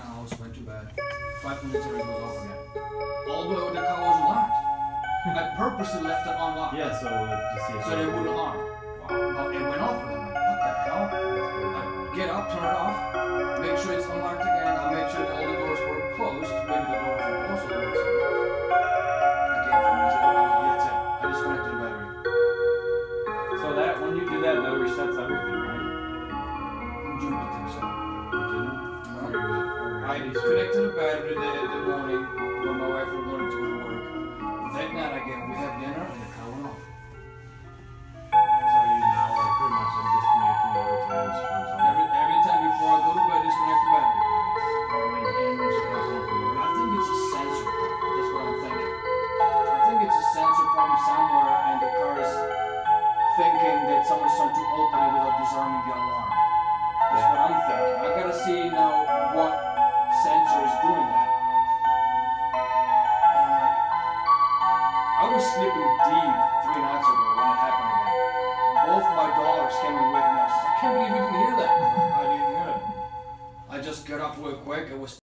the house, went to bed. 5 minutes later it goes off again. Although the car was locked. I purposely left it unlocked. Yeah, so to see if So they wouldn't harm. Wow. It went off again. Like, what the hell? I get up, turn it off, make sure it's unlocked again. I make sure that all the doors were closed. Maybe the doors were also closed. Again, for me, that's it. I disconnected the battery. So that when you do that, that resets everything, right? You would think so. You didn't? No. Very good. I disconnected the battery the morning when my wife was going to work. That night again, we had dinner and the car went off. So you now like pretty much like disconnecting every time she comes home. Every time before I go to bed, disconnect the battery. Or when she comes home from work. I think it's a sensor problem. That's what I'm thinking. I think it's a sensor problem somewhere, and the car is thinking that someone's trying to open it without disarming the alarm. That's what I'm thinking. I gotta see now what sensor is doing that. And I'm like, I was sleeping deep 3 nights ago when it happened again. Both my daughters came in with me. I said, I can't believe you didn't hear that. I didn't hear it. I just got up real quick. It was